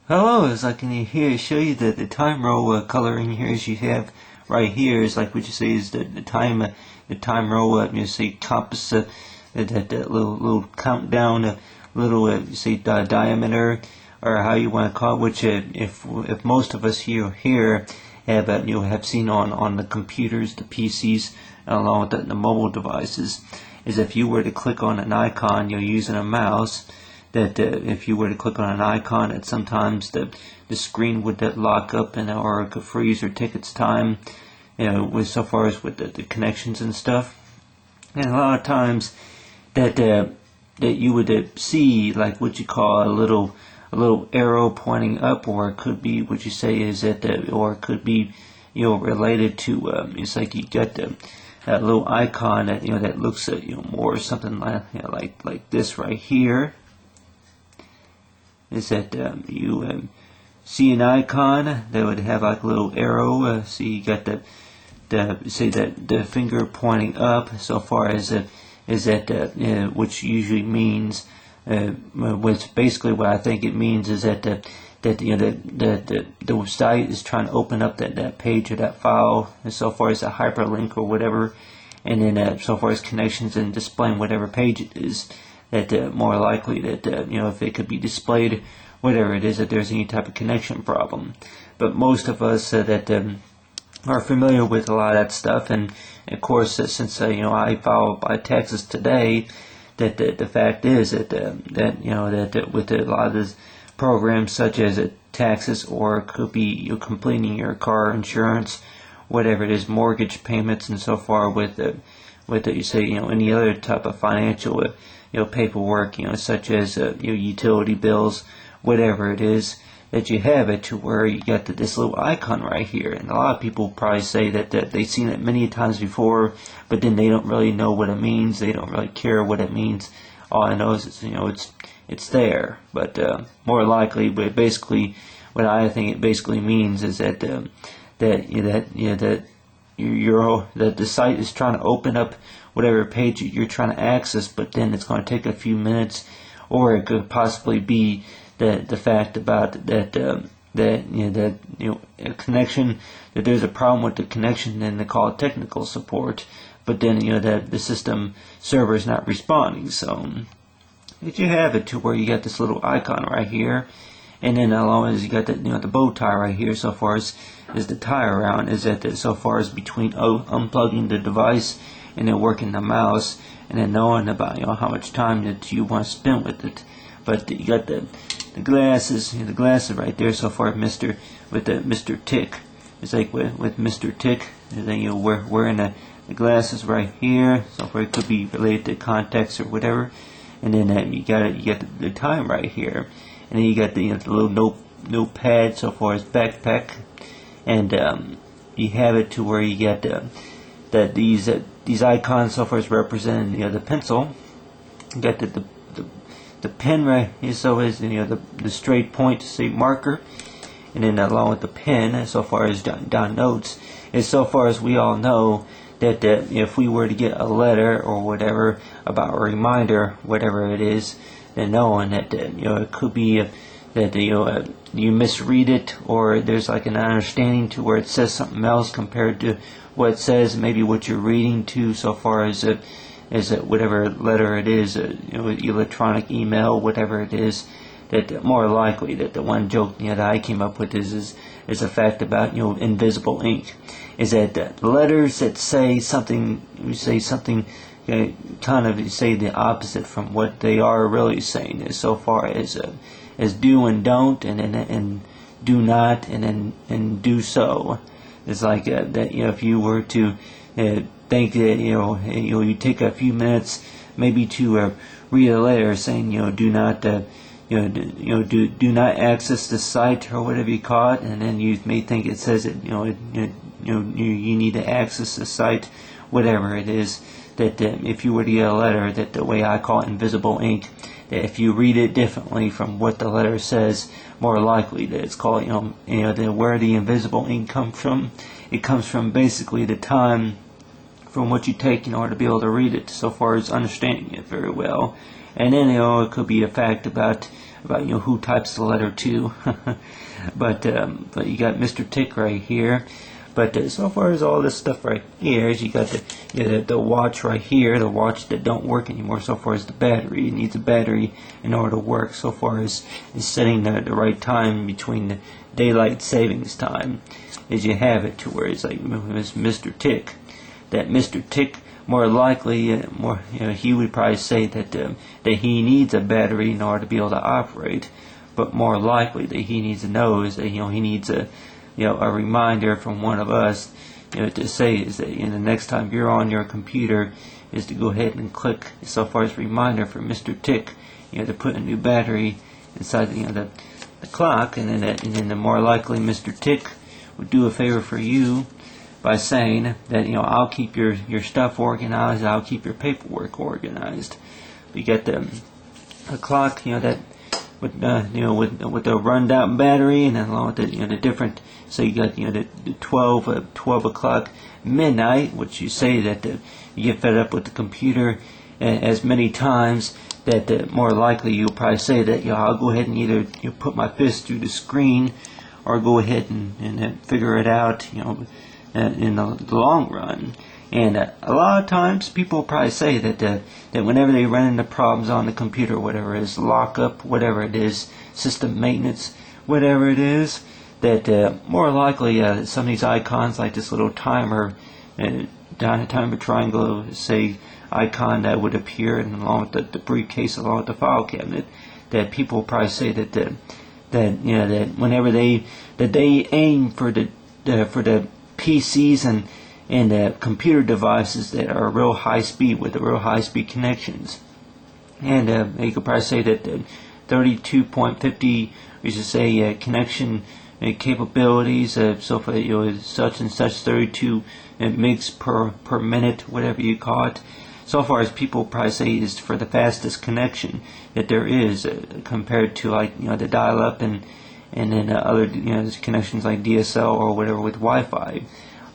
Hello, as I can show you the time row coloring here as you have right here is like what you say is the time row you say compass that little countdown little you say diameter or how you want to call it, which if most of us here have have seen on the computers, the PCs, along with the mobile devices, is if you were to click on an icon you're using a mouse, that if you were to click on an icon, that sometimes the screen would lock up or it could freeze or take its time, with so far as with the connections and stuff. And a lot of times that you would see like what you call a little arrow pointing up, or it could be what you say is that or it could be related to it's like you got that little icon that that looks more something like this right here. Is that you see an icon that would have like a little arrow. So you got the say that the finger pointing up. So far as is that which usually means which basically what I think it means is that the site is trying to open up that page or that file, and so far as a hyperlink or whatever, and then so far as connections and displaying whatever page it is, that more likely that if it could be displayed, whatever it is, that there's any type of connection problem. But most of us that are familiar with a lot of that stuff, and of course since I file by taxes today, that the fact is that that with a lot of these programs such as taxes, or it could be completing your car insurance, whatever it is, mortgage payments, and so far with you say any other type of financial paperwork, such as utility bills, whatever it is, that you have it to where you got this little icon right here. And a lot of people probably say that they've seen it many times before, but then they don't really know what it means. They don't really care what it means. All I know is it's there. But more likely, but basically, what I think it basically means is that that the site is trying to open up whatever page you're trying to access, but then it's going to take a few minutes, or it could possibly be the fact about that a connection, that there's a problem with the connection, and they call it technical support, but then that the system server is not responding. So if you have it to where you got this little icon right here, and then along as you got that the bow tie right here, so far as the tie around, is that so far as between unplugging the device and then working the mouse, and then knowing about how much time that you want to spend with it. But you got the glasses, the glasses right there. So far, Mr. Tick, it's like with Mr. Tick, and then we're wearing the glasses right here. So far, it could be related to contacts or whatever. And then you got the time right here, and then you got the little notepad. So far as backpack, and you have it to where you get that these icons so far as representing the pencil. You got the pen right here, so is the straight point, say marker, and then along with the pen, so far as down notes, is so far as we all know that if we were to get a letter or whatever about a reminder, whatever it is, then knowing that it could be that you misread it, or there's like an understanding to where it says something else compared to what it says, maybe what you're reading to, so far as whatever letter it is, electronic email, whatever it is, that more likely that the one joke that I came up with is a fact about invisible ink, is that letters that say something, kind of say the opposite from what they are really saying, is so far as do and don't, and do not, and do so. It's like that if you were to think that you take a few minutes maybe to read a letter saying do not do not access the site or whatever you call it, and then you may think it says that you need to access the site, whatever it is, that if you were to get a letter, that the way I call it invisible ink, that if you read it differently from what the letter says, more likely that it's called where the invisible ink comes from. It comes from basically the time from what you take in order to be able to read it, so far as understanding it very well. And then it could be a fact about who types the letter to. but you got Mr. Tick right here. But so far as all this stuff right here is you got the watch right here, the watch that don't work anymore. So far as the battery, it needs a battery in order to work. So far as setting the right time between the daylight savings time, is you have it to where it's like Mr. Tick. That Mr. Tick more likely, he would probably say that he needs a battery in order to be able to operate. But more likely that he needs to know is that he needs a reminder from one of us, to say is that the next time you're on your computer is to go ahead and click so far as reminder for Mr. Tick, to put a new battery inside the clock, and then the more likely Mr. Tick would do a favor for you by saying that I'll keep your stuff organized, I'll keep your paperwork organized. You get the clock, that with the rundown battery, and then along with the different. So you got the 12 o'clock midnight, which you say that you get fed up with the computer as many times that more likely you'll probably say that I'll go ahead and either put my fist through the screen or go ahead and figure it out in the long run. And a lot of times people probably say that whenever they run into problems on the computer, whatever it is, lockup, whatever it is, system maintenance, whatever it is, that more likely some of these icons, like this little timer, timer triangle, say icon that would appear, and along with the briefcase, along with the file cabinet, that people probably say that whenever they aim for the PCs and computer devices that are real high speed with the real high speed connections, and you could probably say that 32.50, we should say connection capabilities, so for such and such 32 megs per minute, whatever you call it. So far as people probably say is for the fastest connection that there is compared to the dial-up and then other connections like DSL or whatever with Wi-Fi.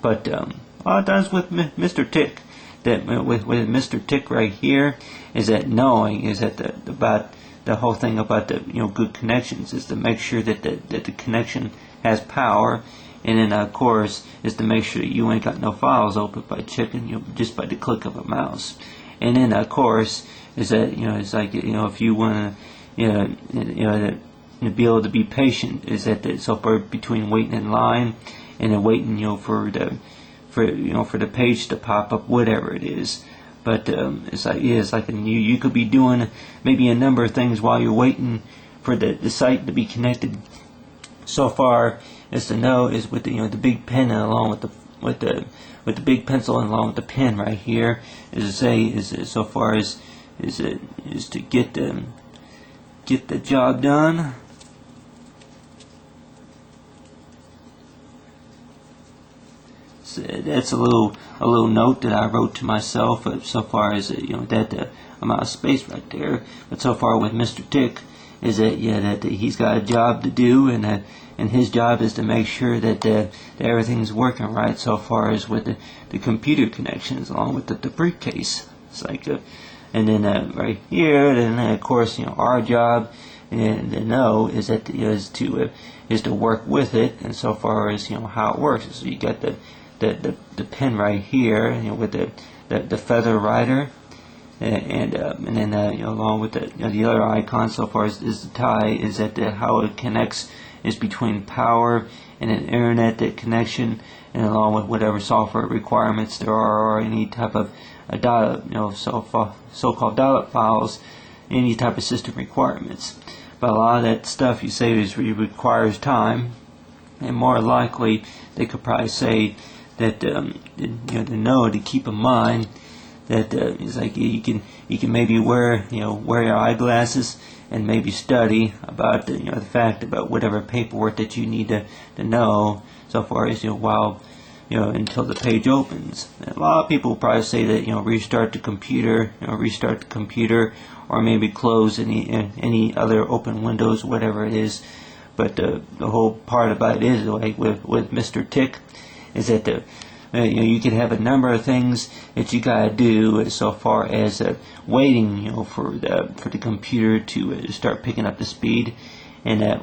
But a lot of times with Mr. Tick, that with Mr. Tick right here, is that knowing is that about the whole thing about the good connections is to make sure that the connection has power, and then of course is to make sure that you ain't got no files open by checking just by the click of a mouse. And then of course is that it's like if you want to to be able to be patient, is that so far between waiting in line and then waiting for the page to pop up, whatever it is. But it's like you could be doing maybe a number of things while you're waiting for the site to be connected. So far as to know is with the big pen along with the big pencil and along with the pen right here, is to say is so far as is to get the job done. That's a little note that I wrote to myself so far as that amount of space right there. But so far with Mr. Tick is that that he's got a job to do, and his job is to make sure that everything's working right so far as with the computer connections along with the briefcase. It's like and then right here, then of course our job and to know is that is to work with it, and so far as how it works. So you got the pen right here, with the feather writer, and then along with the other icon so far is the tie, is that how it connects is between power and an internet connection, and along with whatever software requirements there are, or any type of so-called dial-up files, any type of system requirements. But a lot of that stuff you say requires time, and more likely they could probably say that to keep in mind that it's like you can maybe wear your eyeglasses and maybe study about the fact about whatever paperwork that you need to know so far as while until the page opens. And a lot of people probably say that restart the computer, or maybe close any other open windows, whatever it is. But the whole part about it is like with Mr. Tick is that You could have a number of things that you gotta do so far as waiting, for the computer to start picking up the speed, and that